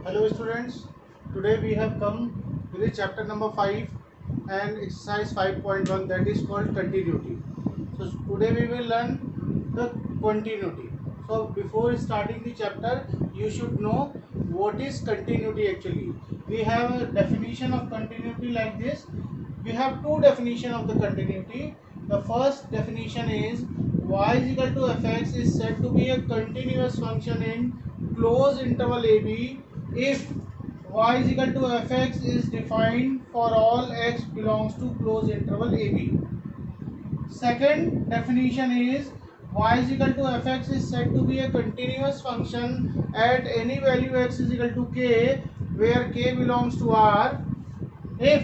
Hello students, today we have come to the chapter number 5 and exercise 5.1, that is called continuity. So today we will learn the continuity. So before starting the chapter, you should know what is continuity actually. We have a definition of continuity like this. We have two definitions of the continuity. The first definition is y is equal to fx is said to be a continuous function in closed interval ab if y is equal to fx is defined for all x belongs to closed interval ab. Second definition is y is equal to fx is said to be a continuous function at any value x is equal to k where k belongs to r if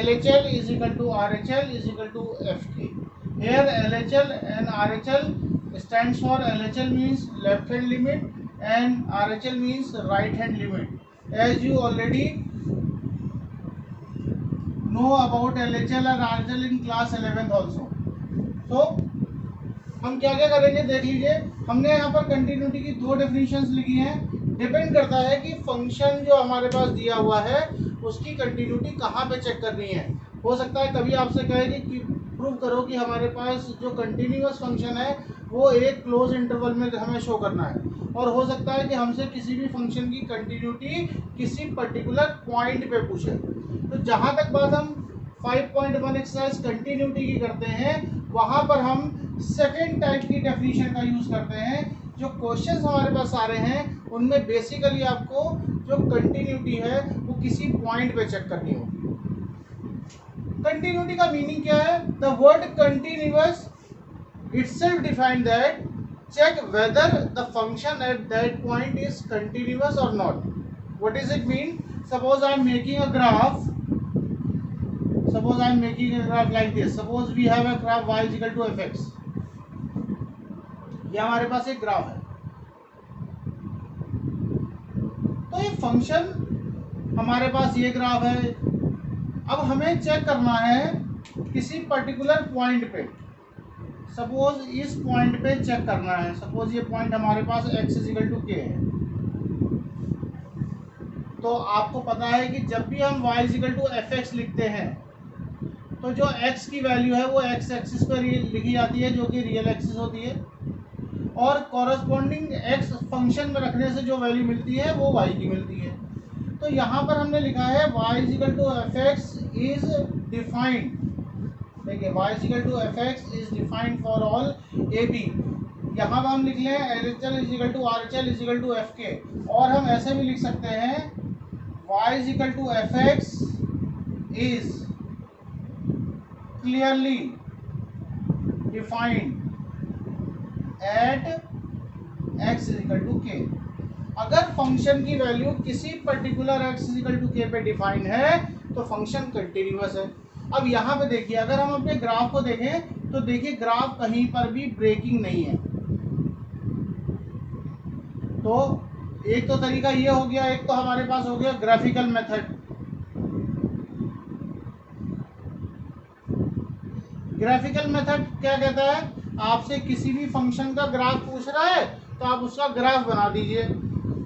LHL is equal to RHL is equal to FK. Here LHL and RHL stands for LHL means left hand limit and RHL means right hand limit. As you already know about LHL and RHL in class 11th also. So हम क्या क्या करेंगे देख लीजिए. हमने यहाँ पर continuity की दो डेफिनेशंस लिखी हैं. डिपेंड करता है कि फंक्शन जो हमारे पास दिया हुआ है उसकी कंटिन्यूटी कहाँ पे चेक करनी है. हो सकता है कभी आपसे कहे कि प्रूव करो कि हमारे पास जो कंटिन्यूअस फंक्शन है वो एक क्लोज इंटरवल में हमें शो करना है, और हो सकता है कि हमसे किसी भी फंक्शन की कंटिन्यूटी किसी पर्टिकुलर पॉइंट पे पूछे. तो जहाँ तक बात हम 5.1 एक्सरसाइज कंटिन्यूटी की करते हैं वहाँ पर हम सेकेंड टाइप की डेफिनेशन का यूज करते हैं. जो क्वेश्चंस हमारे पास आ रहे हैं उनमें बेसिकली आपको जो कंटिन्यूटी है वो किसी पॉइंट पे चेक करनी होगी. कंटिन्यूटी का मीनिंग क्या है? The word continuous itself define that check whether the function at that point is continuous or not. What does it mean? Suppose I am making a graph. Suppose I am making a graph like this. Suppose we have a graph y is equal to fx. ये हमारे पास एक graph है. तो ये function हमारे पास ये graph है. अब हमें चेक करना है किसी पर्टिकुलर पॉइंट पे. सपोज इस पॉइंट पे चेक करना है. सपोज ये पॉइंट हमारे पास x is equal to k है. तो आपको पता है कि जब भी हम y is equal to fx लिखते हैं तो जो x की वैल्यू है वो x एक्सिस पर लिखी जाती है जो कि रियल एक्सिस होती है, और कॉरस्पॉन्डिंग x फंक्शन में रखने से जो वैल्यू मिलती है वो y की मिलती है. तो यहाँ पर हमने लिखा है y is equal to fx is defined. देखिए y is equal to fx is defined for all ab. यहाँ पर हम लिख लें LHL is equal to RHL is equal to FK, और हम ऐसे भी लिख सकते हैं y is equal to fx is clearly defined at x is equal to k. अगर फंक्शन की वैल्यू किसी particular x is equal to k पे डिफाइंड है तो फंक्शन कंटिन्यूअस है. अब यहाँ पे देखिए, अगर हम अपने ग्राफ को देखें तो देखिए ग्राफ कहीं पर भी ब्रेकिंग नहीं है. तो एक तो तरीका ये हो गया, एक तो हमारे पास हो गया ग्राफिकल मेथड. ग्राफिकल मेथड क्या कहता है? आपसे किसी भी फंक्शन का ग्राफ पूछ रहा है तो आप उसका ग्राफ बना दीजिए.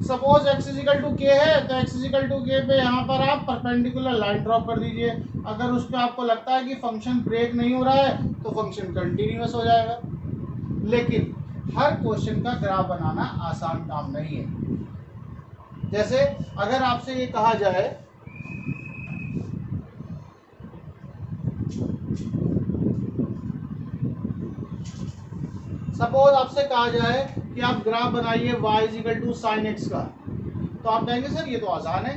Suppose x is equal to k है तो x is equal to k पे यहाँ पर आप परपेंडिकुलर लाइन ड्रॉप कर दीजिए. अगर उस पर आपको लगता है कि फंक्शन ब्रेक नहीं हो रहा है तो फंक्शन कंटिन्यूअस हो जाएगा. लेकिन हर क्वेश्चन का ग्राफ बनाना आसान काम नहीं है. जैसे अगर आपसे ये कहा जाए सपोज आपसे कहा जाए कि आप ग्राफ बनाइए y is equal to sine x का, तो आप कहेंगे सर ये तो आसान है.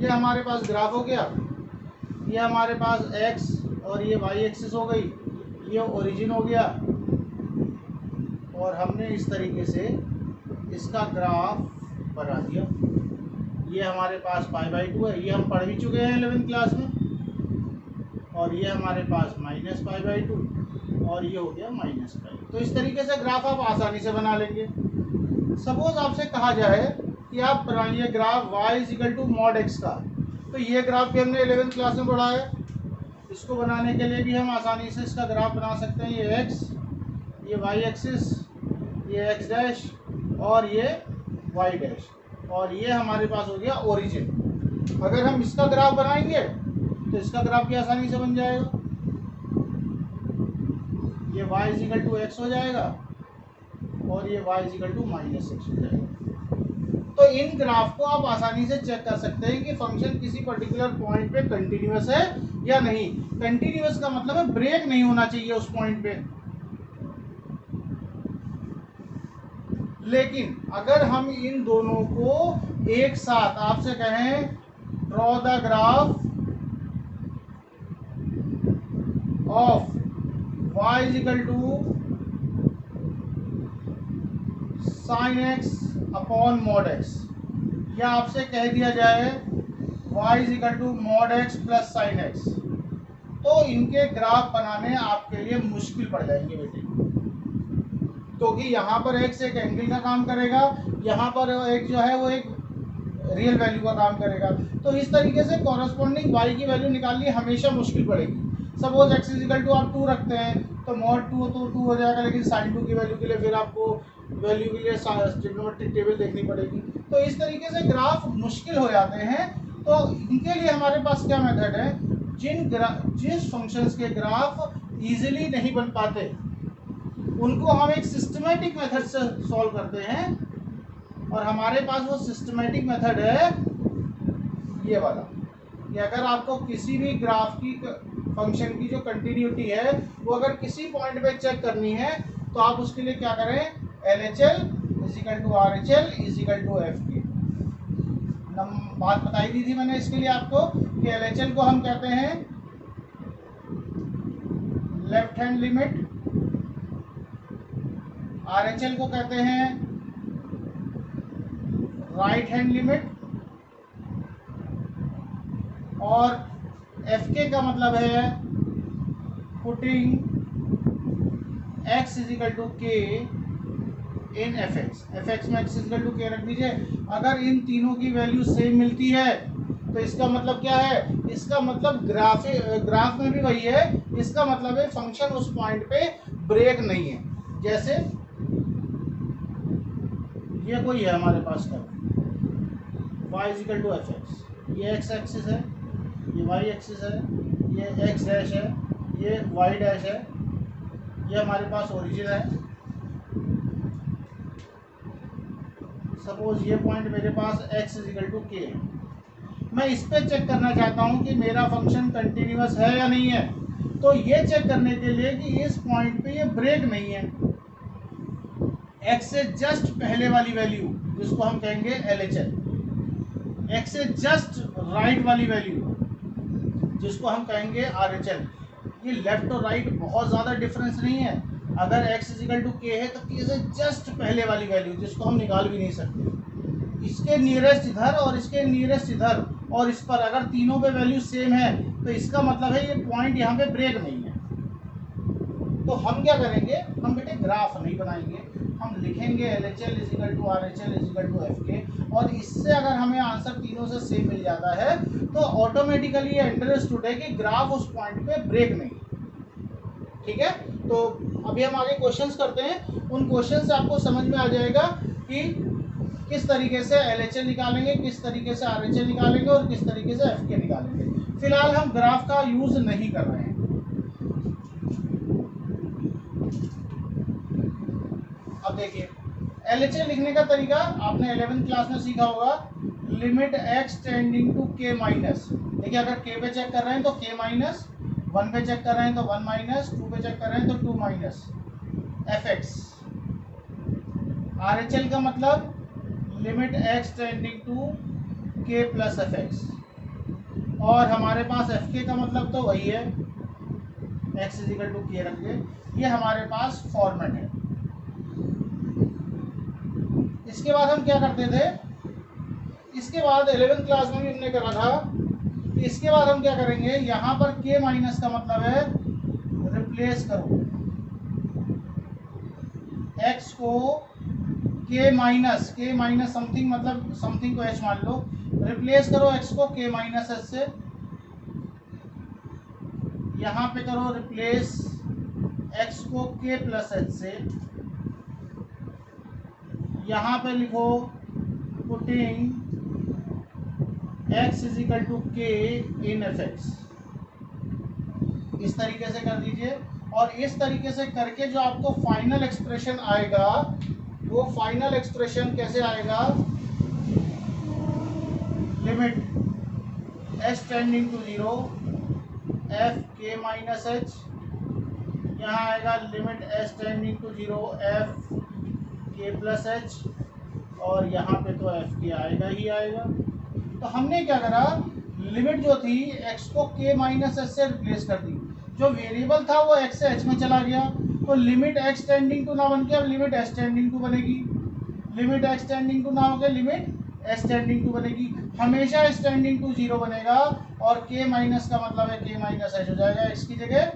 ये हमारे पास ग्राफ हो गया, ये हमारे पास x और ये y एक्सिस हो गई, ये ओरिजिन हो गया, और हमने इस तरीके से इसका ग्राफ बना दिया. ये हमारे पास π/2 है, ये हम पढ़ भी चुके हैं 11th क्लास में, और ये हमारे पास -π/2 और ये हो गया -π. तो इस तरीके से ग्राफ आप आसानी से बना लेंगे. सपोज आपसे कहा जाए कि आप बनाइए graph y is equal to mod x का, तो ये ग्राफ भी हमने 11th क्लास में पढ़ा है. इसको बनाने के लिए भी हम आसानी से इसका ग्राफ बना सकते हैं। ये x, ये y एक्सिस, ये x डैश और ये y डैश, और ये हमारे पास हो गया ओरिजिन। अगर हम इसका ग्राफ बनाएंगे तो इसका ग्राफ भी आसानी से बन जाएगा। ये y इजिकल टू एक्स हो जाएगा और ये y is equal to minus x हो जाएगा। तो इन ग्राफ को आप आसानी से चेक कर सकते हैं कि फंक्शन किसी पर्टिकुलर पॉइंट पे कंटिन्यूअस है या नहीं। कंटिन्यूअस का मतलब है ब्रेक नहीं होना चाहिए उस पॉइंट पे। लेकिन अगर हम इन दोनों को एक साथ आपसे कहें draw the graph of y is equal to sine x upon mod x, या आपसे कह दिया जाए y is equal to mod x plus sine x, तो इनके ग्राफ बनाने आपके लिए मुश्किल पड़ जाएंगे बेटे, क्योंकि यहाँ पर x एक एंगल का काम करेगा, यहाँ पर एक जो है वो एक रियल वैल्यू का काम करेगा। तो इस तरीके से कॉरस्पॉन्डिंग y की वैल्यू निकालनी हमेशा मुश्किल पड़ेगी। सपोज x इजिकल टू आप 2 रखते हैं तो मॉड 2 तो 2 हो जाएगा, लेकिन साइन 2 की वैल्यू के लिए फिर आपको वैल्यू के लिए ट्रिग्नोमेट्रिक टेबल देखनी पड़ेगी। तो इस तरीके से ग्राफ मुश्किल हो जाते हैं। तो इनके लिए हमारे पास क्या मेथड है, जिस फंक्शंस के ग्राफ इजीली नहीं बन पाते उनको हम एक सिस्टमैटिक मेथड से सॉल्व करते हैं, और हमारे पास वो सिस्टमैटिक मेथड है ये वाला, कि अगर आपको किसी भी ग्राफ की फंक्शन की जो कंटिन्यूटी है वो अगर किसी पॉइंट पे चेक करनी है तो आप उसके लिए क्या करें, LHL is equal to RHL is equal to FK। बात बताई दी थी मैंने इसके लिए आपको कि LHL को हम कहते हैं लेफ्ट हैंड लिमिट, RHL को कहते हैं राइट हैंड लिमिट, और FK का मतलब है putting x is equal to k in fx में x इजिकल टू k रख दीजिए। अगर इन तीनों की वैल्यू सेम मिलती है तो इसका मतलब क्या है, इसका मतलब ग्राफ में भी वही है, इसका मतलब है फंक्शन उस पॉइंट पे ब्रेक नहीं है। जैसे ये कोई है हमारे पास का y इजिकल टू fx, ये x एक्सिस है, ये y एक्सिस है, ये x डैश है, ये y डैश है, ये हमारे पास ओरिजिन है। सपोज ये पॉइंट मेरे पास x इजिकल टू k है, मैं इस पे चेक करना चाहता हूँ कि मेरा फंक्शन कंटिन्यूअस है या नहीं है। तो ये चेक करने के लिए कि इस पॉइंट पे ये ब्रेक नहीं है, x से जस्ट पहले वाली वैल्यू जिसको हम कहेंगे LHL, x से जस्ट राइट वाली वैल्यू जिसको हम कहेंगे RHL। ये लेफ्ट और राइट बहुत ज़्यादा डिफरेंस नहीं है। अगर x इजिकल टू k है तो k से जस्ट पहले वाली वैल्यू जिसको हम निकाल भी नहीं सकते, इसके नियरेस्ट इधर और इसके नियरेस्ट इधर, और इस पर अगर तीनों पे वैल्यू सेम है तो इसका मतलब है ये पॉइंट यहाँ पे ब्रेक नहीं है। तो हम क्या करेंगे, हम बेटे ग्राफ नहीं बनाएंगे, हम लिखेंगे LHL is equal to RHL is equal to FK, और इससे अगर हमें आंसर तीनों से सेम मिल जाता है तो ऑटोमेटिकली ये अंडरस्टूड है कि ग्राफ उस पॉइंट पे ब्रेक नहीं। ठीक है, तो अभी हम आगे क्वेश्चंस करते हैं। उन क्वेश्चन से आपको समझ में आ जाएगा कि किस तरीके से LHL निकालेंगे, किस तरीके से RHL निकालेंगे और किस तरीके से FK निकालेंगे। फिलहाल हम ग्राफ का यूज नहीं कर रहे हैं। अब देखिए LHL लिखने का तरीका आपने 11th क्लास में सीखा होगा, limit x tending to k minus. देखिए अगर k पे चेक कर रहे हैं तो k माइनस, 1 पे चेक कर रहे हैं तो 1 माइनस, 2 पे चेक कर रहे हैं तो 2 माइनस fx। RHL का मतलब limit x tending to k plus fx, और हमारे पास FK का मतलब तो वही है, x इजिकल टू k रख के। ये हमारे पास फॉर्मेट है। इसके बाद हम क्या करते थे, इसके बाद 11th क्लास में भी हमने करा था, इसके बाद हम क्या करेंगे, यहाँ पर k माइनस का मतलब है रिप्लेस करो x को k माइनस समथिंग, मतलब समथिंग को h मान लो, रिप्लेस करो x को k माइनस h से, यहाँ पे करो रिप्लेस x को k प्लस एच से, यहाँ पे लिखो putting x is equal to k in fx। इस तरीके से कर दीजिए, और इस तरीके से करके जो आपको फाइनल एक्सप्रेशन आएगा, वो फाइनल एक्सप्रेशन कैसे आएगा, limit h tending to 0 f k minus h, यहाँ आएगा limit h tending to 0 f k plus h, और यहाँ पे तो f k आएगा ही आएगा। तो हमने क्या करा, लिमिट जो थी x को k माइनस एच से रिप्लेस कर दी, जो वेरिएबल था वो x से h में चला गया, तो लिमिट x टेंडिंग टू ना बन के अब लिमिट h टेंडिंग टू बनेगी, लिमिट x टेंडिंग टू ना होकर लिमिट h टेंडिंग टू बनेगी। हमेशा h टेंडिंग टू 0 बनेगा, और k माइनस का मतलब है k माइनस h हो जाएगा, x की जगह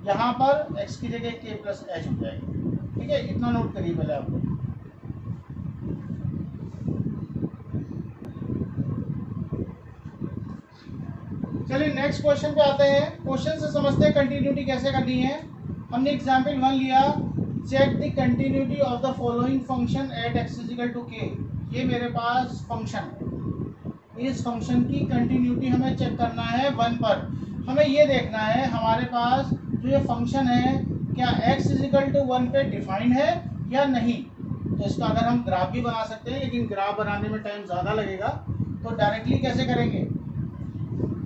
यहाँ पर x की जगह k प्लस h हो जाएगा। ठीक है, इतना नोट करिए पहले आप लोग। चलिए नेक्स्ट क्वेश्चन पे आते हैं। क्वेश्चन से समझते हैं कंटिन्यूटी कैसे करनी है। हमने एग्जाम्पल 1 लिया, check the continuity of the following function at x is equal to k। ये मेरे पास फंक्शन है, इस फंक्शन की कंटिन्यूटी हमें चेक करना है 1 पर। हमें ये देखना है हमारे पास जो ये फंक्शन है क्या x इज इक्वल टू 1 पे डिफाइन है या नहीं। तो इसका अगर हम ग्राफ भी बना सकते हैं, लेकिन ग्राफ बनाने में टाइम ज़्यादा लगेगा, तो डायरेक्टली कैसे करेंगे।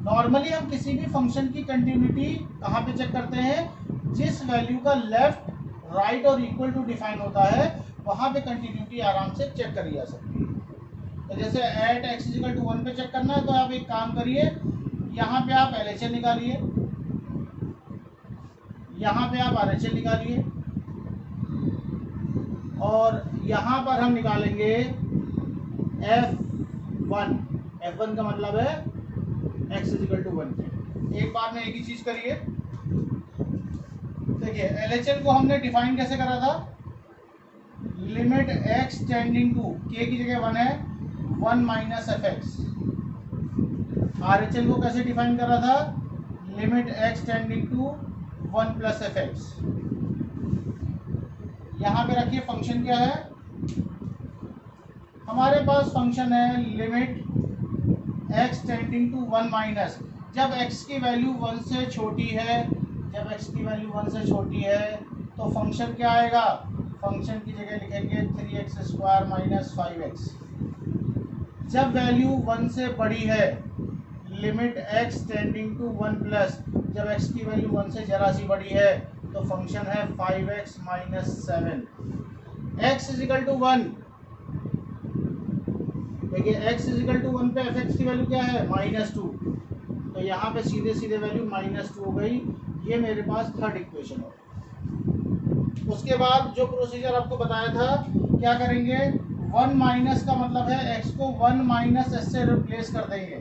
नॉर्मली हम किसी भी फंक्शन की कंटिन्यूटी कहाँ पे चेक करते हैं, जिस वैल्यू का लेफ्ट राइट और इक्वल टू डिफाइन होता है वहाँ पे कंटिन्यूटी आराम से चेक करी जा सकती है। तो जैसे एट x इक्वल टू 1 पे चेक करना है, तो आप एक काम करिए, यहाँ पे आप LHS निकालिए, यहाँ पे आप RHS निकालिए, और यहाँ पर हम निकालेंगे F1 का मतलब है x इज इक्वल टू 1। एक बार में एक ही चीज करिए। देखिए LHS को हमने डिफाइन कैसे करा था, limit x tending to k की जगह 1 है 1 माइनस fx। RHS को कैसे डिफाइन करा था, limit x tending to 1 plus fx। यहाँ पे रखिए फंक्शन क्या है, हमारे पास फंक्शन है limit x tending to 1 minus, जब x की वैल्यू 1 से छोटी है, जब x की वैल्यू 1 से छोटी है तो फंक्शन क्या आएगा, फंक्शन की जगह लिखेंगे 3x स्क्वायर माइनस 5x। जब वैल्यू 1 से बड़ी है, limit x tending to 1 plus, जब x की वैल्यू 1 से जरा सी बड़ी है तो फंक्शन है 5x minus 7। x is equal to 1, देखिए x इज इक्वल टू 1 पे fx की वैल्यू क्या है -2, तो यहाँ पे सीधे सीधे वैल्यू -2 हो गई। ये मेरे पास थर्ड इक्वेशन है। उसके बाद जो प्रोसीजर आपको बताया था, क्या करेंगे, 1 माइनस का मतलब है x को 1 माइनस s से रिप्लेस कर देंगे,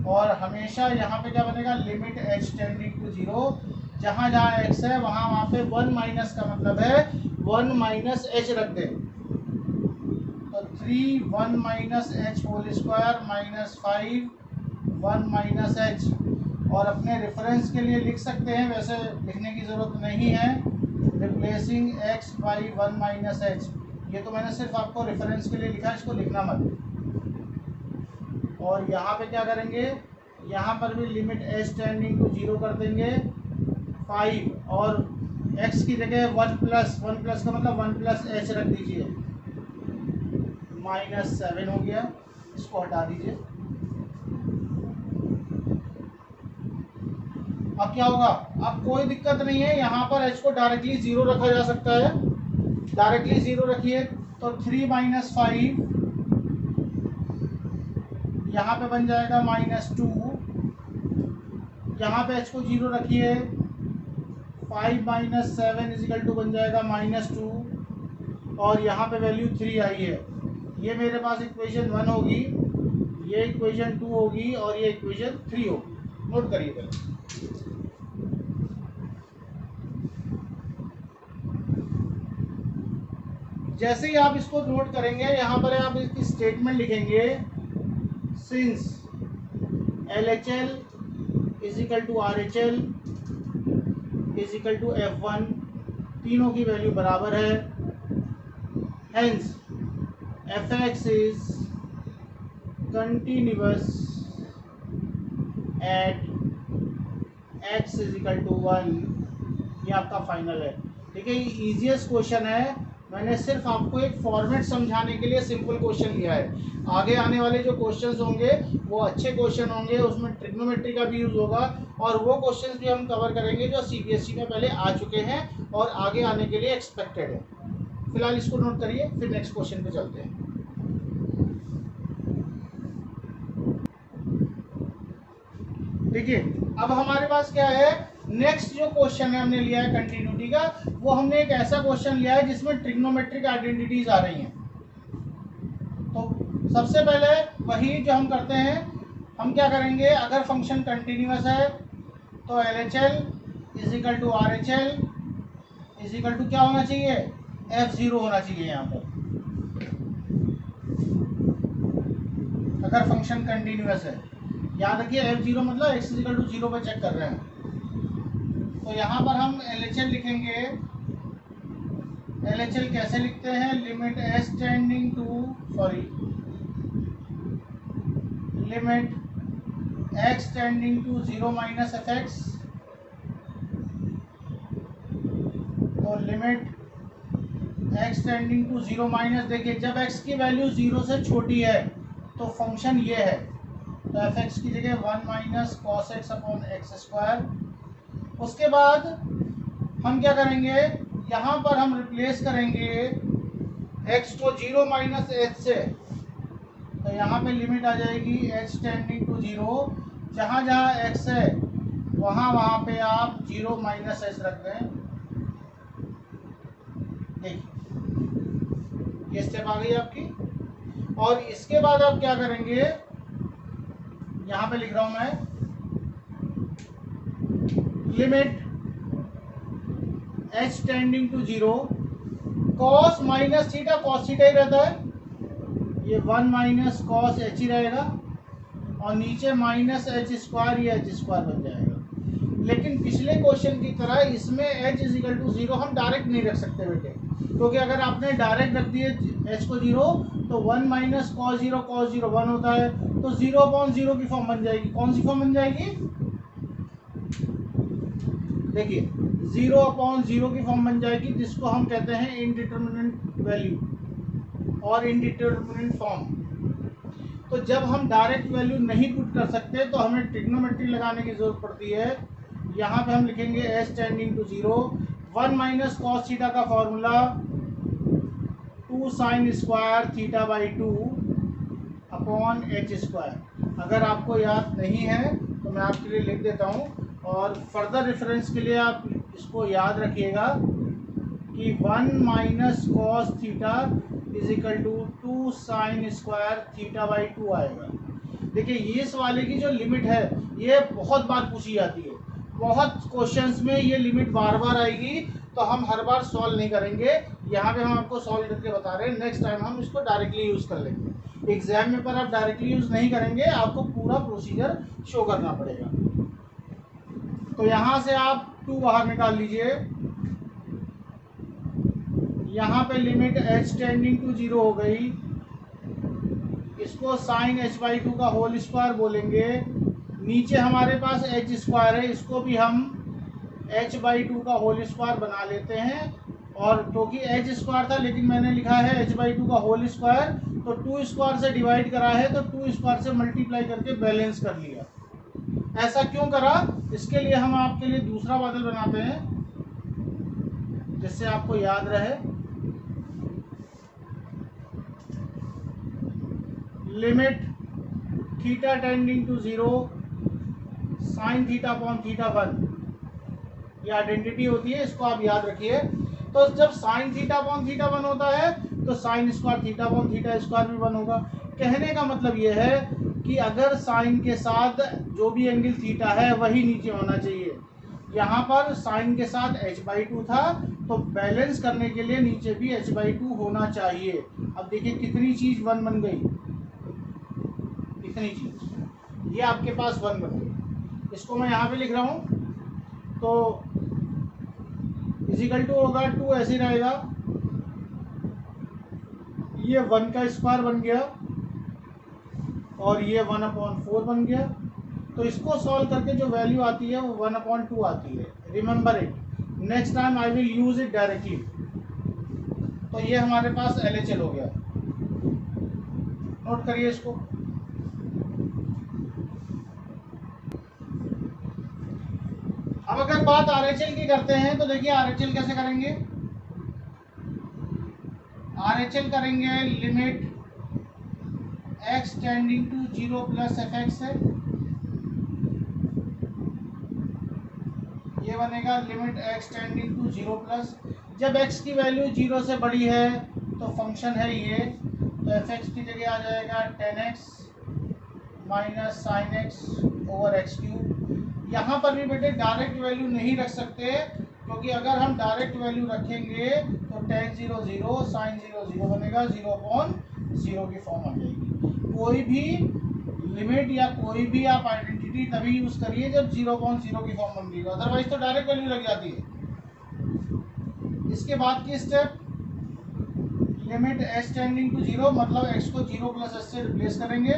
और हमेशा यहाँ पे क्या बनेगा, लिमिट h टेंडिंग टू 0, जहाँ जहाँ x है वहाँ पे 1 माइनस का मतलब है 1 माइनस h रख दें, तो 3 1 minus h whole square minus 5 1 minus h। और अपने रेफरेंस के लिए लिख सकते हैं, वैसे लिखने की ज़रूरत नहीं है, replacing x by 1 minus h। ये तो मैंने सिर्फ आपको रेफरेंस के लिए लिखा है, इसको लिखना मत। और यहाँ पे क्या करेंगे, यहाँ पर भी लिमिट h टेंडिंग टू 0 कर देंगे 5, और x की जगह 1 प्लस का मतलब 1 प्लस h रख दीजिए, -7 हो गया, इसको हटा दीजिए। अब क्या होगा, अब कोई दिक्कत नहीं है, यहाँ पर h को डायरेक्टली 0 रखा जा सकता है, डायरेक्टली 0 रखिए, तो 3 माइनस 5 यहाँ पे बन जाएगा -2, यहाँ पे h को 0 रखिए, 5 माइनस 7 इज इक्वल टू बन जाएगा -2, और यहाँ पे वैल्यू 3 आई है। ये मेरे पास इक्वेशन 1 होगी, ये इक्वेशन 2 होगी, और ये इक्वेशन 3 होगी। नोट करिए पहले। जैसे ही आप इसको नोट करेंगे, यहाँ पर आप इसकी स्टेटमेंट लिखेंगे, since LHL is equal to RHL is equal to F1, तीनों की वैल्यू बराबर है। Hence Fx is continuous at x is equal to 1। ये आपका फाइनल है। ठीक है, ये ईजीएस्ट क्वेश्चन है। मैंने सिर्फ आपको एक फॉर्मेट समझाने के लिए सिंपल क्वेश्चन लिया है। आगे आने वाले जो क्वेश्चंस होंगे वो अच्छे क्वेश्चन होंगे, उसमें ट्रिग्नोमेट्री का भी यूज होगा और वो क्वेश्चंस भी हम कवर करेंगे जो सीबीएसई में पहले आ चुके हैं और आगे आने के लिए एक्सपेक्टेड है। फिलहाल इसको नोट करिए, फिर नेक्स्ट क्वेश्चन पे चलते हैं। देखिए, अब हमारे पास क्या है, नेक्स्ट जो क्वेश्चन है हमने लिया है कंटिन्यूटी का, वो हमने एक ऐसा क्वेश्चन लिया है जिसमें ट्रिग्नोमेट्रिक आइडेंटिटीज आ रही हैं। तो सबसे पहले वही जो हम करते हैं, हम क्या करेंगे, अगर फंक्शन कंटिन्यूअस है तो LHL is equal to RHL is equal to क्या होना चाहिए, F0 होना चाहिए यहाँ पर, अगर फंक्शन कंटिन्यूअस है। याद रखिए F0 मतलब x इज इक्वल टू 0 पर चेक कर रहे हैं। तो यहाँ पर हम LHL लिखेंगे। LHL कैसे लिखते हैं, limit s tending to limit x tending to 0 minus fx। तो limit x tending to 0 minus, देखिए जब x की वैल्यू 0 से छोटी है तो फंक्शन ये है, तो fx की जगह 1 minus cos x upon x square. उसके बाद हम क्या करेंगे, यहाँ पर हम रिप्लेस करेंगे x को 0 माइनस h से, तो यहाँ पे लिमिट आ जाएगी h टेंडिंग टू 0। जहाँ जहाँ x है वहाँ पे आप 0 माइनस h रख दें। देखिए ये स्टेप आ गई आपकी। और इसके बाद आप क्या करेंगे, यहाँ पे लिख रहा हूँ मैं, limit h tending to 0 cos minus theta, cos theta ही रहता है, ये 1 माइनस कॉस h ही रहेगा और नीचे माइनस h स्क्वायर, ये h स्क्वायर बन जाएगा। लेकिन पिछले क्वेश्चन की तरह इसमें h इज इक्वल टू 0 हम डायरेक्ट नहीं रख सकते बेटे, क्योंकि अगर आपने डायरेक्ट रख दिए h को 0 तो 1 माइनस कॉस 0 1 होता है, तो 0 अपॉन 0 की फॉर्म बन जाएगी। कौन सी फॉर्म बन जाएगी, देखिए 0 अपॉन 0 की फॉर्म बन जाएगी, जिसको हम कहते हैं इनडिटरमिनेंट वैल्यू और इनडिटरमिनेंट फॉर्म। तो जब हम डायरेक्ट वैल्यू नहीं पुट कर सकते तो हमें ट्रिग्नोमेट्री लगाने की जरूरत पड़ती है। यहाँ पे हम लिखेंगे s tending to 0, 1 minus cos theta का formula 2 sine square theta by 2 upon h square. अगर आपको याद नहीं है तो मैं आपके लिए लिख देता हूँ, और फर्दर रेफरेंस के लिए आप इसको याद रखिएगा कि 1 minus cos theta is equal to 2 sine square theta by 2 आएगा। देखिए ये इस वाले की जो लिमिट है ये बहुत बार पूछी जाती है, बहुत क्वेश्चंस में ये लिमिट बार बार आएगी, तो हम हर बार सॉल्व नहीं करेंगे। यहाँ पे हम आपको सॉल्व करके बता रहे हैं, नेक्स्ट टाइम हम इसको डायरेक्टली यूज़ कर लेंगे। एग्जाम में पर आप डायरेक्टली यूज़ नहीं करेंगे, आपको पूरा प्रोसीजर शो करना पड़ेगा। तो यहाँ से आप 2 बाहर निकाल लीजिए, यहाँ पे लिमिट h टेंडिंग टू 0 हो गई, इसको साइन h बाई 2 का होल स्क्वायर बोलेंगे। नीचे हमारे पास h स्क्वायर है, इसको भी हम h बाई 2 का होल स्क्वायर बना लेते हैं। और क्योंकि h स्क्वायर था लेकिन मैंने लिखा है h बाई 2 का होल स्क्वायर, तो 2 स्क्वायर से डिवाइड करा है तो 2 स्क्वायर से मल्टीप्लाई करके बैलेंस कर लिया। ऐसा क्यों करा, इसके लिए हम आपके लिए दूसरा बादल बनाते हैं जिससे आपको याद रहे। Limit theta tending to 0 sine theta upon theta 1, ये आइडेंटिटी होती है, इसको आप याद रखिए। तो जब साइन थीटा अपॉन थीटा 1 होता है तो sign square theta upon theta square भी 1 होगा। कहने का मतलब ये है कि अगर साइन के साथ जो भी एंगल थीटा है वही नीचे होना चाहिए। यहाँ पर साइन के साथ h बाई 2 था, तो बैलेंस करने के लिए नीचे भी h बाई 2 होना चाहिए। अब देखिए कितनी चीज 1 बन गई, इतनी चीज। ये आपके पास 1 बन गया। इसको मैं यहाँ पे लिख रहा हूँ, तो इजिकल टू होगा 2, ऐसे ही रहेगा, ये 1 का स्क्वायर बन गया और ये 1/4 बन गया। तो इसको सॉल्व करके जो वैल्यू आती है वो 1/2 आती है। Remember it, next time I will use it directly. तो ये हमारे पास LHL हो गया, नोट करिए इसको। अब अगर बात RHL की करते हैं तो देखिए RHL कैसे करेंगे। RHL करेंगे limit x tending to 0 plus fx है, ये बनेगा limit x tending to 0 plus. जब x की वैल्यू 0 से बड़ी है तो फंक्शन है ये, तो fx की जगह आ जाएगा 10x minus sine x over x cube. यहाँ पर भी बेटे डायरेक्ट वैल्यू नहीं रख सकते, क्योंकि अगर हम डायरेक्ट वैल्यू रखेंगे तो tan 0 0 साइन 0 0 बनेगा, 0/0 की फॉर्म आ जाएगी। कोई भी लिमिट या कोई भी आप आइडेंटिटी तभी यूज करिए जब 0/0 की फॉर्म बन रही हो, अदरवाइज तो डायरेक्ट वैल्यू लग जाती है। इसके बाद की step limit x tending to 0, मतलब x को 0 प्लस h से रिप्लेस करेंगे।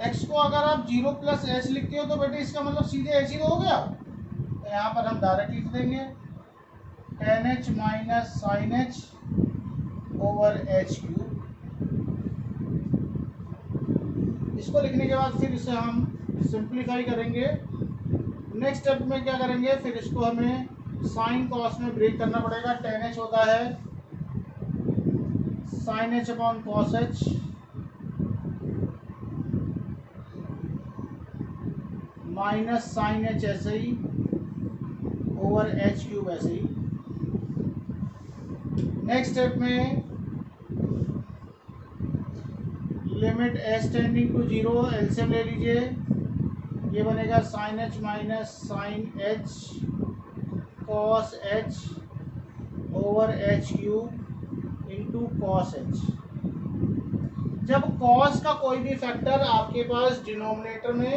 x को अगर आप 0 प्लस h लिखते हो तो बेटे इसका मतलब सीधे h ही तो हो गया, तो यहाँ पर हम डायरेक्ट लिख देंगे tan h minus sine h over h cube. इसको लिखने के बाद फिर इसे हम सिंप्लीफाई करेंगे। नेक्स्ट स्टेप में क्या करेंगे, फिर इसको हमें साइन कॉस में ब्रेक करना पड़ेगा। tan h होता है sine h upon cos h minus sine h ऐसे ही ओवर h क्यूब ऐसे ही। नेक्स्ट स्टेप में limit h tending to 0, LCM ले लीजिए, ये बनेगा sine h minus sine h cos h over h cube into cos h। जब कॉस का कोई भी फैक्टर आपके पास डिनोमिनेटर में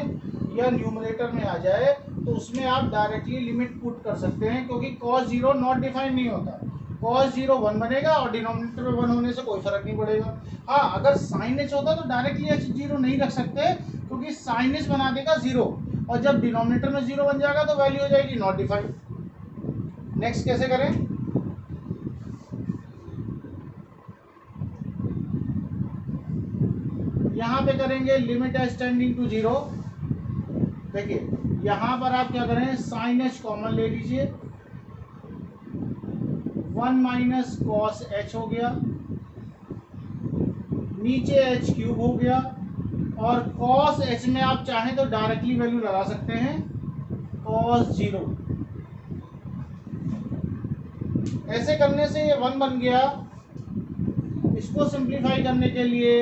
या न्यूमरेटर में आ जाए तो उसमें आप डायरेक्टली लिमिट पुट कर सकते हैं, क्योंकि cos 0 नॉट डिफाइन नहीं होता। cos 0 1 बनेगा और डिनोमिनेटर में 1 होने से कोई फर्क नहीं पड़ेगा। हाँ, अगर साइन h होता तो डायरेक्टली h 0 नहीं रख सकते, क्योंकि साइन h बना देगा 0 और जब डिनोमिनेटर में 0 बन जाएगा तो वैल्यू हो जाएगी नॉट डिफाइंड। नेक्स्ट कैसे करें, यहाँ पे करेंगे लिमिट h टेंडिंग टू 0। देखिए यहाँ पर आप क्या करें, साइन h कॉमन ले लीजिए, 1 माइनस कॉस h हो गया, नीचे h क्यूब हो गया, और कॉस h में आप चाहें तो डायरेक्टली वैल्यू लगा सकते हैं कॉस 0। ऐसे करने से ये 1 बन गया। इसको सिंप्लीफाई करने के लिए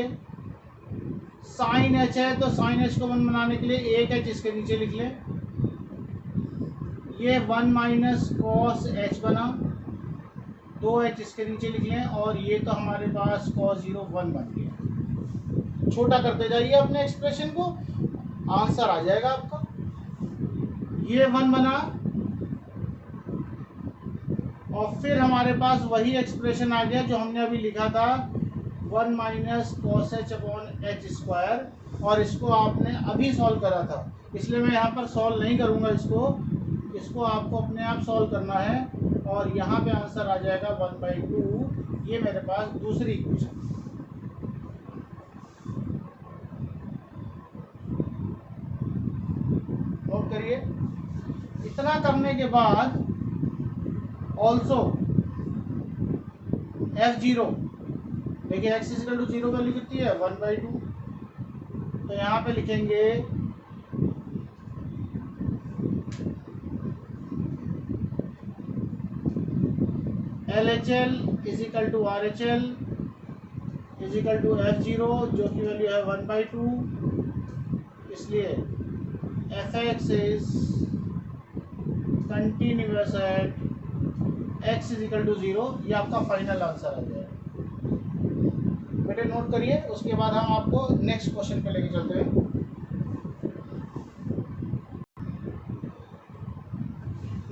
साइन h है तो साइन h को 1 बनाने के लिए एक h इसके नीचे लिख लें, ये 1 माइनस कॉस h बना, 2h इसके नीचे लिख लें, और ये तो हमारे पास cos 0 1 बन गया। छोटा करते जाइए अपने एक्सप्रेशन को, आंसर आ जाएगा आपका। ये 1 बना और फिर हमारे पास वही एक्सप्रेशन आ गया जो हमने अभी लिखा था, 1 minus cos h upon h square, और इसको आपने अभी सॉल्व करा था, इसलिए मैं यहाँ पर सॉल्व नहीं करूँगा इसको आपको अपने आप सॉल्व करना है, और यहाँ पे आंसर आ जाएगा 1/2। ये मेरे पास दूसरी इक्वेशन। नोट करिए, इतना करने के बाद ऑल्सो f0, देखिए x इक्वल टू 0 वैल्यू कितनी है 1/2, तो यहाँ पे लिखेंगे LHL is equal to RHL is equal to f0, जो की वैल्यू है 1/2, इसलिए fx is continuous at x is equal to 0। ये आपका फाइनल आंसर आ जाएगा। बेटे नोट करिए, उसके बाद हम आपको नेक्स्ट क्वेश्चन पे लेके चलते हैं।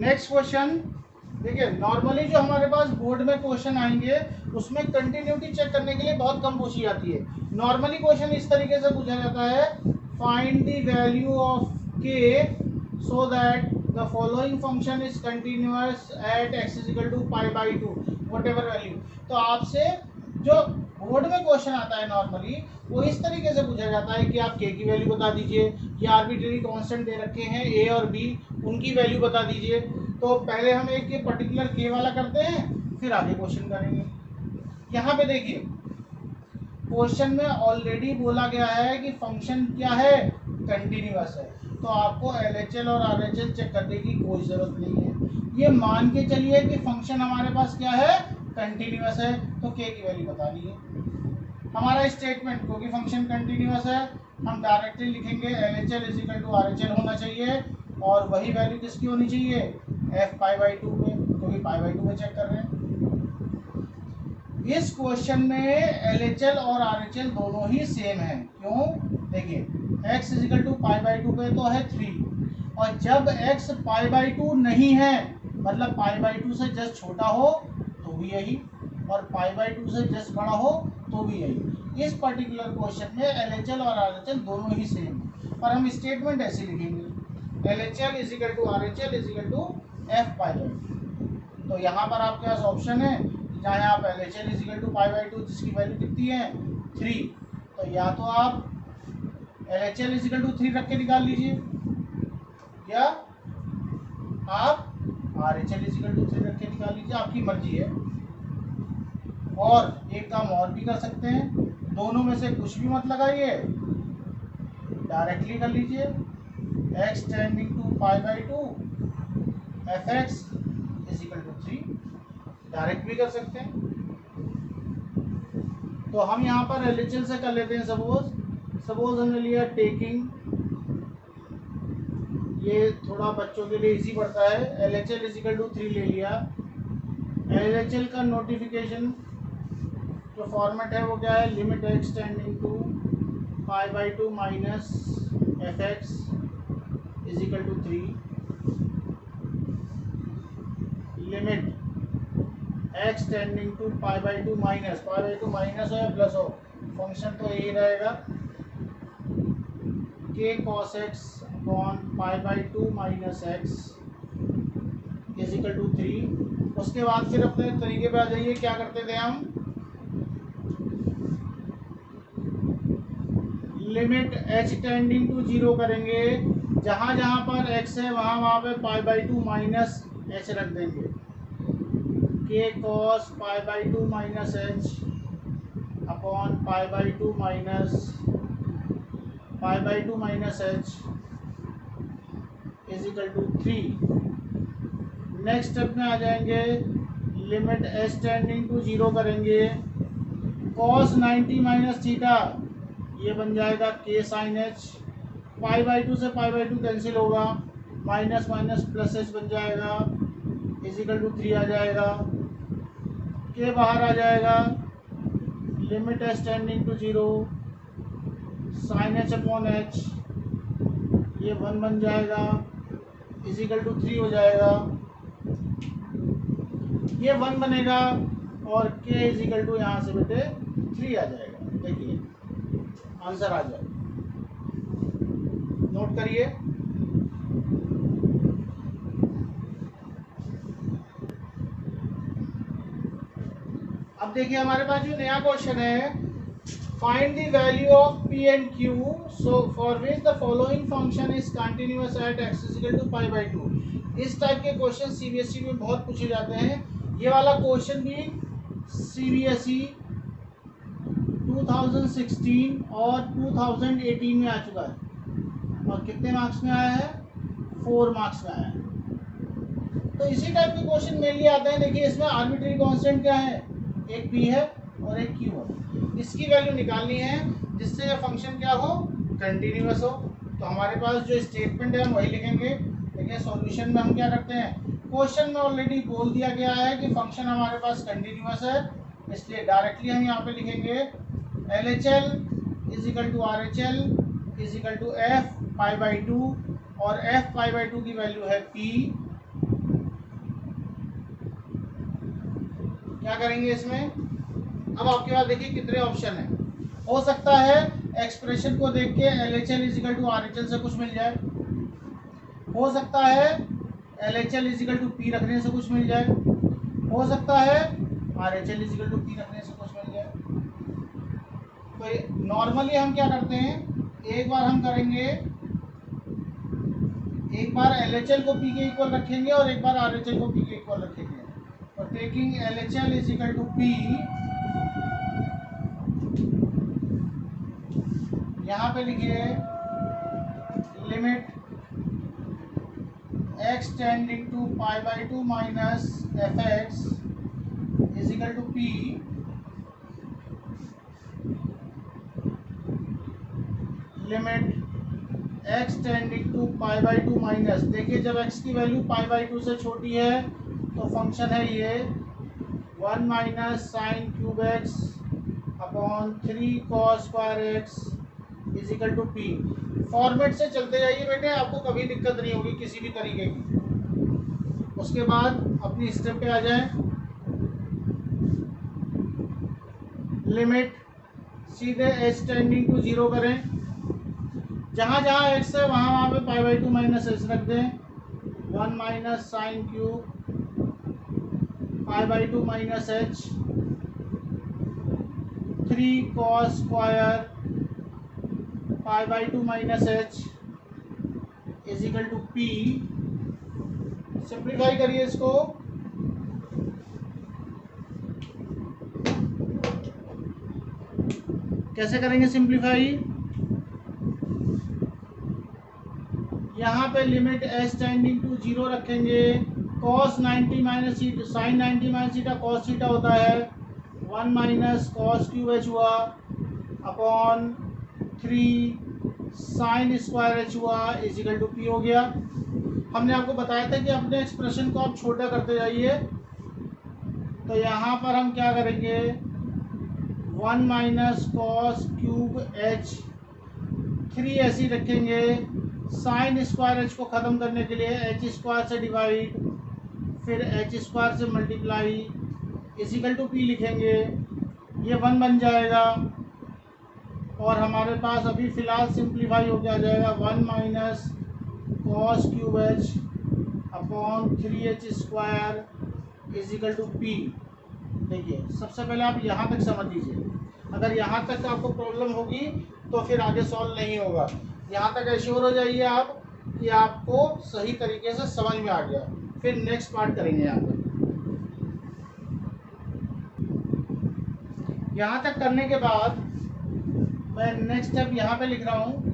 नेक्स्ट क्वेश्चन देखिए, नॉर्मली जो हमारे पास बोर्ड में क्वेश्चन आएंगे उसमें कंटिन्यूटी चेक करने के लिए बहुत कम पूछी जाती है। नॉर्मली क्वेश्चन इस तरीके से पूछा जाता है, find the value of k so that the following function is continuous at x equal to pi by two whatever value. तो आपसे जो बोर्ड में क्वेश्चन आता है नॉर्मली वो इस तरीके से पूछा जाता है कि आप के की वैल्यू बता दीजिए, या आर्बिट्रेरी कांस्टेंट दे रखे हैं ए और बी, उनकी वैल्यू बता दीजिए। तो पहले हम एक ये पर्टिकुलर के वाला करते हैं, फिर आगे क्वेश्चन करेंगे। यहाँ पे देखिए क्वेश्चन में ऑलरेडी बोला गया है कि फंक्शन क्या है, कंटिन्यूअस है, तो आपको LHL और RHL चेक करने की कोई जरूरत नहीं है। ये मान के चलिए कि फंक्शन हमारे पास क्या है, कंटिन्यूअस है, तो के की वैल्यू बता दी है। हमारा स्टेटमेंट, क्योंकि फंक्शन कंटिन्यूअस है, हम डायरेक्टली लिखेंगे LHL is equal to RHL होना चाहिए, और वही वैल्यू किसकी होनी चाहिए, f पाई बाई टू पे, क्योंकि पाई बाई टू में चेक कर रहे हैं। इस क्वेश्चन में LHL और RHL दोनों ही सेम है। क्यों, देखिए x is equal to pi by two पे तो है 3, और जब x पाई बाई टू नहीं है, मतलब पाई बाई टू से जस्ट छोटा हो तो भी यही, और पाई बाई टू से जस्ट बड़ा हो तो भी यही। इस पर्टिकुलर क्वेश्चन में LHL और RHL दोनों ही सेम है, और हम स्टेटमेंट ऐसे लिखेंगे, LHL is equal to RHL is equal to f pi by two. तो यहाँ पर आपके पास ऑप्शन है, जहाँ आप LHL is equal to pi by two, जिसकी वैल्यू कितनी है 3, तो या तो आप LHL इज इक्वल टू 3 रख के निकाल लीजिए, या आप RHL इज इक्वल टू 3 रख के निकाल लीजिए, आपकी मर्जी है। और एक काम और भी कर सकते हैं, दोनों में से कुछ भी मत लगाइए, डायरेक्टली कर लीजिए, x tending to pi by two fx is equal to 3, direct भी कर सकते हैं। तो हम यहाँ पर LHL से कर लेते हैं। सपोज हमने लिया टेकिंग, ये थोड़ा बच्चों के लिए इजी पड़ता है, LHL इज इक्वल टू 3 ले लिया। LHL का नोटिफिकेशन जो फॉर्मेट है वो क्या है, limit x tending to pi by two minus fx is equal to 3, limit x tending to pi by two minus हो या प्लस हो, फंक्शन तो यही रहेगा, k cos x upon pi by two minus x is equal to 3। उसके बाद फिर अपने तरीके पे आ जाइए, क्या करते थे हम, लिमिट h टेंडिंग टू 0 करेंगे, जहां जहां पर x है वहां पे pi by two minus h रख देंगे, k cos pi by two minus h upon pi by two minus h is equal to 3। Next step में आ जाएंगे, लिमिट h टेंडिंग टू 0 करेंगे, cos 90 माइनस थीटा ये बन जाएगा k sine h, pi by two से pi by two cancel होगा, minus minus plus h बन जाएगा, इज इक्वल टू 3 आ जाएगा, के बाहर आ जाएगा, limit h tending to 0 sine h upon h ये 1 बन जाएगा, इज इक्वल टू 3 हो जाएगा, ये 1 बनेगा, और k इज इक्वल टू यहाँ से बेटे 3 आ जाएगा। देखिए आंसर आ जाएगा, नोट करिए। अब देखिए हमारे पास जो नया क्वेश्चन है, find the value of p and q so for which the following function is continuous at x is equal to pi by two. इस टाइप के क्वेश्चन CBSE में बहुत पूछे जाते हैं। ये वाला क्वेश्चन भी CBSE 2016 और 2018 में आ चुका है, और कितने मार्क्स में आया है, 4 मार्क्स में आया है। तो इसी टाइप के क्वेश्चन मेनली आते हैं। देखिए इसमें आर्बिट्रेरी कांस्टेंट क्या है, एक p है और एक q है, इसकी वैल्यू निकालनी है जिससे ये फंक्शन क्या हो, कंटिन्यूअस हो। तो हमारे पास जो स्टेटमेंट है हम वही लिखेंगे। देखिए सॉल्यूशन में हम क्या करते हैं, क्वेश्चन में ऑलरेडी बोल दिया गया है कि फंक्शन हमारे पास कंटिन्यूअस है, इसलिए डायरेक्टली हम यहाँ पे लिखेंगे LHL is equal to RHL is equal to f pi by two, और f पाई बाई टू की वैल्यू है p, क्या करेंगे इसमें, अब आपके पास देखिए कितने ऑप्शन है। हो सकता है एक्सप्रेशन को देख के LHL इजिकल टू RHL से कुछ मिल जाए, हो सकता है LHL इजिकल टू P रखने से कुछ मिल जाए, हो सकता है RHL इजिकल टू P रखने से कुछ मिल जाए। तो नॉर्मली हम क्या करते हैं, एक बार हम करेंगे, एक बार LHL को P के इक्वल रखेंगे और एक बार RHL को P के इक्वल रखेंगे। तो taking LHL is equal to P, यहाँ पे लिखिए limit x tending to pi by 2 minus fx is equal to P, limit x tending to pi by 2 minus, देखिए जब x की वैल्यू पाई बाई 2 से छोटी है तो फंक्शन है ये 1 minus sine cube x upon 3 cos square x is equal to P। Format से चलते जाइए बेटे, आपको कभी दिक्कत नहीं होगी किसी भी तरीके की। उसके बाद अपनी स्टेप पे आ जाएं, लिमिट सीधे h टेंडिंग टू 0 करें, जहाँ जहाँ x है वहाँ वहाँ पे पाई बाई 2 माइनस एच रख दें। 1 minus sine cube pi by 2 minus h, 3 cos square pi by 2 minus h is equal to P। Simplify करिए इसको, कैसे करेंगे सिंप्लीफाई, यहाँ पे लिमिट h टेंडिंग टू 0 रखेंगे, cos 90 minus sine 90 minus theta cos theta होता है 1 माइनस कॉस क्यूब एच हुआ अपॉन 3 साइन स्क्वायर एच हुआ इज इक्वल टू P हो गया। हमने आपको बताया था कि अपने एक्सप्रेशन को आप छोटा करते जाइए, तो यहाँ पर हम क्या करेंगे, 1 माइनस कॉस क्यूब एच 3 ऐसी रखेंगे, साइन स्क्वायर एच को ख़त्म करने के लिए एच स्क्वायर से डिवाइड, फिर एच स्क्वायर से मल्टीप्लाई इजिकल टू P लिखेंगे, ये 1 बन जाएगा और हमारे पास अभी फ़िलहाल सिंप्लीफाई हो आ जाएगा 1 minus cos cube h upon 3h square is equal to P। देखिए सबसे पहले आप यहाँ तक समझ लीजिए, अगर यहाँ तक आपको प्रॉब्लम होगी तो फिर आगे सॉल्व नहीं होगा। यहाँ तक एश्योर हो जाइए आप कि आपको सही तरीके से समझ में आ गया, फिर नेक्स्ट पार्ट करेंगे। यहाँ तक करने के बाद मैं नेक्स्ट स्टेप यहाँ पे लिख रहा हूँ,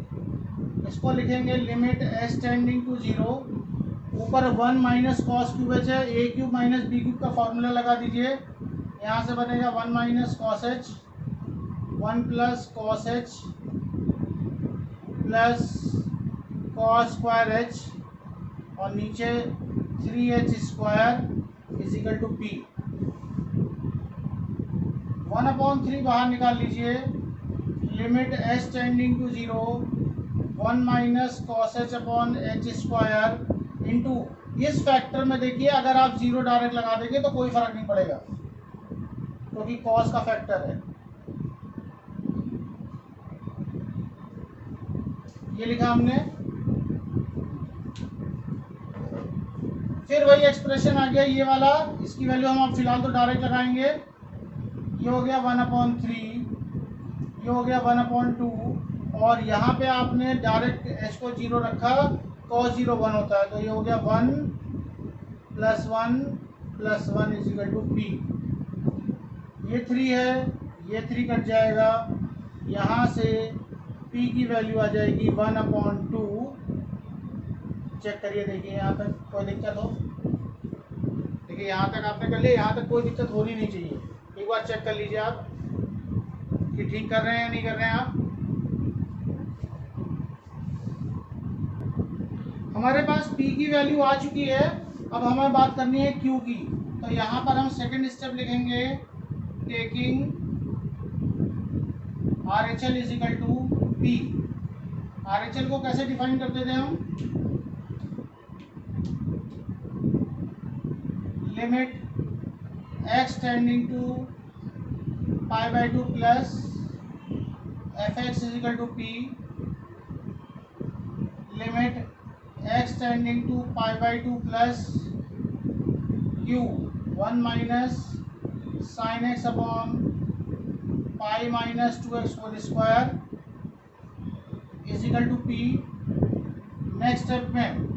इसको लिखेंगे लिमिट h टेंडिंग टू 0, ऊपर 1 माइनस कॉस क्यूब एच है, a cube minus b cube का फॉर्मूला लगा दीजिए, यहाँ से बनेगा 1 minus cos h 1 plus cos h plus cos square h और नीचे 3h square is equal to P। 1/3 बाहर निकाल लीजिए, limit h tending to 0 1 minus cos H upon h square into, इस फैक्टर में देखिए अगर आप 0 डायरेक्ट लगा देंगे तो कोई फर्क नहीं पड़ेगा क्योंकि कॉस का फैक्टर है। ये लिखा हमने, फिर वही एक्सप्रेशन आ गया ये वाला, इसकी वैल्यू हम आप फिलहाल तो डायरेक्ट लगाएंगे, ये हो गया 1/3, ये हो गया 1/2 और यहाँ पे आपने डायरेक्ट h को 0 रखा, cos 0 1 होता है, तो ये हो गया 1 plus 1 plus 1 is equal to P। ये 3 है, ये 3 कट जाएगा, यहाँ से P की वैल्यू आ जाएगी 1/2। चेक करिए, देखिए यहाँ तक कोई दिक्कत हो, देखिए यहाँ तक आपने कर लिया, यहाँ तक कोई दिक्कत होनी नहीं चाहिए। एक बार चेक कर लीजिए आप कि ठीक कर रहे हैं या नहीं कर रहे हैं आप। हमारे पास P की वैल्यू आ चुकी है, अब हमें बात करनी है Q की, तो यहाँ पर हम सेकंड स्टेप लिखेंगे, taking RHL is equal to P। RHL को कैसे डिफाइन करते थे हम, limit x tending to pi by two plus fx is equal to p, limit x tending to pi by two plus q 1 minus sine x upon pi minus 2x whole square is equal to p। Next step में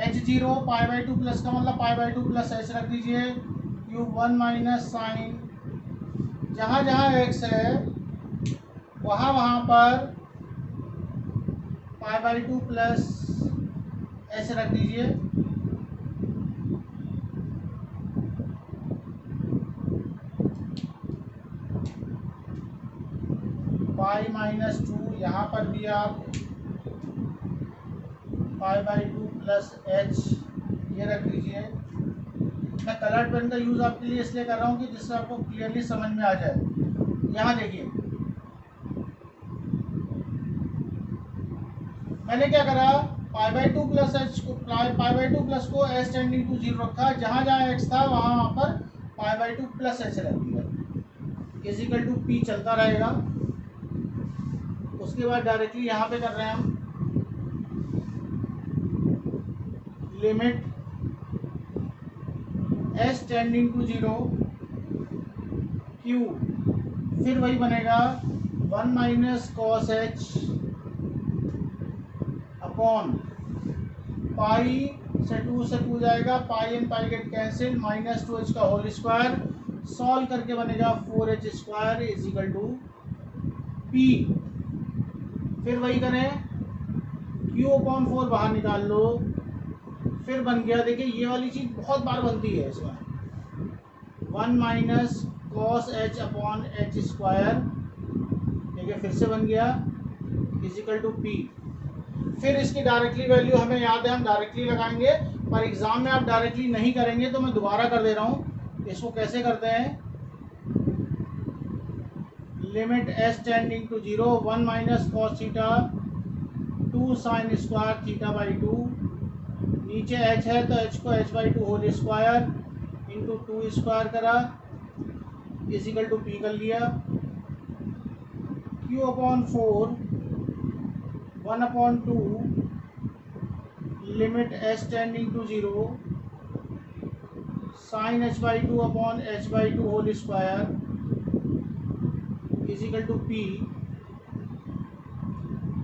h0 pi by two plus का मतलब pi by two plus h रख दीजिए, cube 1 minus sign, जहाँ जहाँ x है वहाँ वहाँ पर pi by two plus h रख दीजिए। पाई माइनस 2 यहाँ पर भी आप pi by two plus h ये रख दीजिए। मैं कलर्ड पेन का यूज़ आपके लिए इसलिए कर रहा हूँ कि जिससे आपको क्लियरली समझ में आ जाए। यहाँ देखिए मैंने क्या करा, pi by two plus H को पाई बाई टू प्लस को एच टेंडिंग टू 0 रखा, जहाँ जहाँ एक्स था वहाँ पर pi by two plus H रख दिया, इज इक्वल टू पी चलता रहेगा। उसके बाद डायरेक्टली यहाँ पे कर रहे हैं हम, limit H tending to 0 Q, फिर वही बनेगा 1 minus cos H upon pi से 2 जाएगा, pi and pi get cancel, minus 2h का होल स्क्वायर, सॉल्व करके बनेगा 4h square is equal to P. फिर वही करें, q अपॉन 4 बाहर निकाल लो, फिर बन गया, देखिए ये वाली चीज़ बहुत बार बनती है इसमें, 1 minus cos H upon h square, ठीक है, फिर से बन गया इज इक्वल टू पी। फिर इसकी डायरेक्टली वैल्यू हमें याद है, हम डायरेक्टली लगाएंगे, पर एग्जाम में आप डायरेक्टली नहीं करेंगे तो मैं दोबारा कर दे रहा हूँ। इसको कैसे करते हैं, limit H tending to 0 1 minus cos theta 2 sine square theta by 2, नीचे h है तो h को h by 2 whole square into 2 square करा इज इक्वल टू पी कर लिया। q upon 4 1 upon 2 limit h tending to 0 sine h by 2 upon h by 2 whole square is equal to p.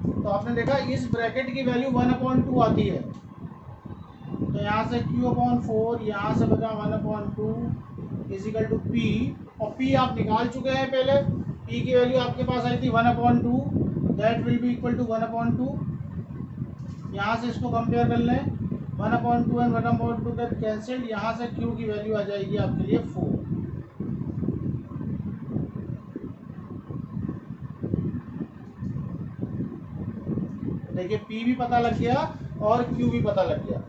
तो आपने देखा इस ब्रैकेट की value 1 upon 2 आती है, तो यहाँ से q अपॉन 4, यहाँ से बचा 1 upon 2 is equal to p, और p आप निकाल चुके हैं पहले, p की वैल्यू आपके पास आई थी 1 upon 2, that will be equal to 1 upon 2। यहाँ से इसको कंपेयर कर लें, 1 upon 2 and 1 upon 2 get cancelled, यहाँ से q की वैल्यू आ जाएगी आपके लिए 4। देखिए p भी पता लग गया और q भी पता लग गया।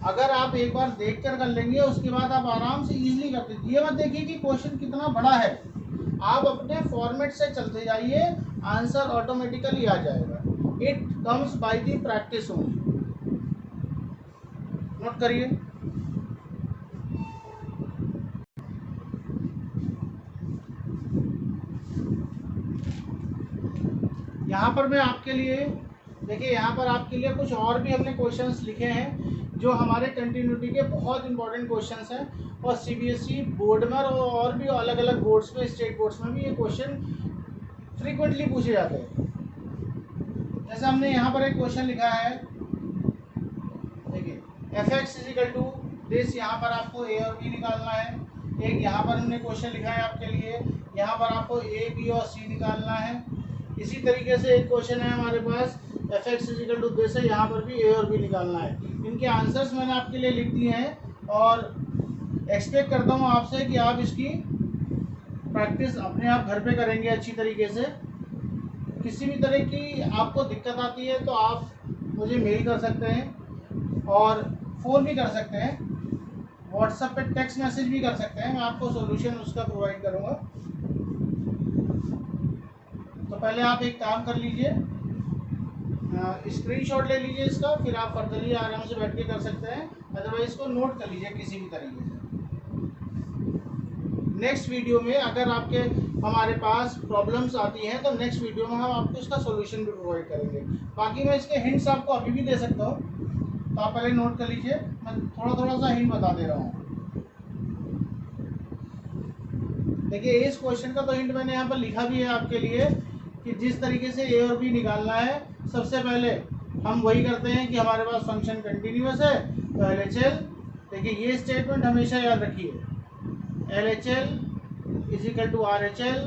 अगर आप एक बार देख कर लेंगे उसके बाद आप आराम से इजीली कर दीजिए। ये मत देखिए कि क्वेश्चन कितना बड़ा है, आप अपने फॉर्मेट से चलते जाइए, आंसर ऑटोमेटिकली आ जाएगा। It comes by the practice only. Note करिए, यहाँ पर मैं आपके लिए, देखिए यहाँ पर आपके लिए कुछ और भी हमने क्वेश्चंस लिखे हैं जो हमारे कंटिन्यूटी के बहुत इंपॉर्टेंट क्वेश्चंस हैं, और सीबीएसई बोर्ड में और भी अलग अलग बोर्ड्स में, स्टेट बोर्ड्स में भी ये क्वेश्चन फ्रीक्वेंटली पूछे जाते हैं। जैसे हमने यहाँ पर एक क्वेश्चन लिखा है, देखिए fx is equal to this, यहाँ पर आपको a और b निकालना है। एक यहाँ पर हमने क्वेश्चन लिखा है आपके लिए, यहाँ पर आपको a, b और c निकालना है। इसी तरीके से एक क्वेश्चन है हमारे पास, fx is equal to this है, यहाँ पर भी a और b निकालना है। इनके आंसर्स मैंने आपके लिए लिख दिए हैं, और एक्सपेक्ट करता हूँ आपसे कि आप इसकी प्रैक्टिस अपने आप घर पे करेंगे अच्छी तरीके से। किसी भी तरह की आपको दिक्कत आती है तो आप मुझे मेल कर सकते हैं और फ़ोन भी कर सकते हैं, व्हाट्सएप पे टेक्स्ट मैसेज भी कर सकते हैं, मैं आपको सॉल्यूशन उसका प्रोवाइड करूँगा। तो पहले आप एक काम कर लीजिए, स्क्रीनशॉट ले लीजिए इसका, फिर आप फर्दरली आराम से बैठ के कर सकते हैं, अदरवाइज इसको नोट कर लीजिए किसी भी तरीके से। नेक्स्ट वीडियो में अगर आपके हमारे पास प्रॉब्लम्स आती हैं तो नेक्स्ट वीडियो में हम आपको इसका सॉल्यूशन भी प्रोवाइड करेंगे। बाकी मैं इसके हिंट्स आपको अभी भी दे सकता हूँ, तो आप पहले नोट कर लीजिए, मैं थोड़ा थोड़ा सा हिंट बता दे रहा हूँ। देखिए इस क्वेश्चन का तो हिंट मैंने यहाँ पर लिखा भी है आपके लिए कि जिस तरीके से ए और बी निकालना है, सबसे पहले हम वही करते हैं कि हमारे पास फंक्शन कंटिन्यूअस है तो LHL, देखिए ये स्टेटमेंट हमेशा याद रखिए, LHL is equal to RHL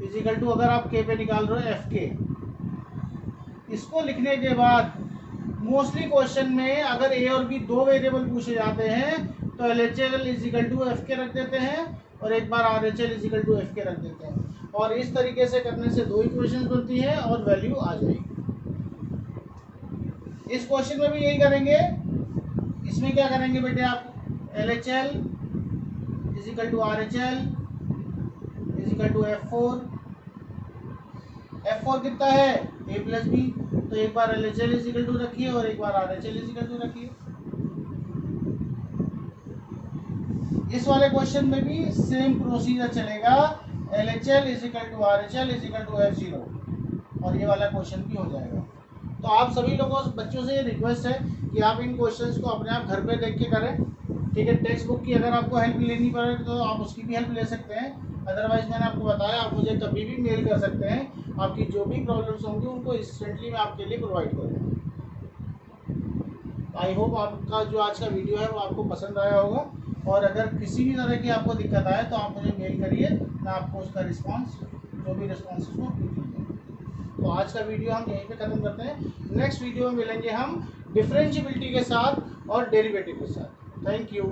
is equal to, अगर आप के पे निकाल रहे हो FK। इसको लिखने के बाद मोस्टली क्वेश्चन में अगर ए और बी दो वेरिएबल पूछे जाते हैं तो LHL is equal to FK रख देते हैं और एक बार RHL is equal to FK रख देते हैं, और इस तरीके से करने से दो इक्वेशंस बनती है और वैल्यू आ जाएगी। इस क्वेश्चन में भी यही करेंगे। इसमें क्या करेंगे बेटे आप, LHL is equal to RHL is equal to F4 कितना है A प्लस बी, तो एक बार LHL इज इक्वल टू रखिए और एक बार RHL इज इक्वल टू रखिए। इस वाले क्वेश्चन में भी सेम प्रोसीजर चलेगा, LHL is equal to RHL is equal to F0, और ये वाला क्वेश्चन भी हो जाएगा। तो आप सभी लोगों बच्चों से ये रिक्वेस्ट है कि आप इन क्वेश्चंस को अपने आप घर पे देख के करें, ठीक है। टेक्स्ट बुक की अगर आपको हेल्प लेनी पड़े तो आप उसकी भी हेल्प ले सकते हैं, अदरवाइज मैंने आपको बताया आप मुझे कभी भी मेल कर सकते हैं, आपकी जो भी प्रॉब्लम्स होंगी उनको इंस्टेंटली मैं आपके लिए प्रोवाइड करूँगा। आई होप आपका जो आज का वीडियो है वो आपको पसंद आया होगा, और अगर किसी भी तरह की आपको दिक्कत आए तो आप मुझे मेल करिए, मैं आपको उसका रिस्पांस, जो भी रिस्पांस है वो तो आज का वीडियो हम यहीं पे ख़त्म करते हैं। नेक्स्ट वीडियो में मिलेंगे हम डिफरेंशिएबिलिटी के साथ और डेरिवेटिव के साथ। Thank you.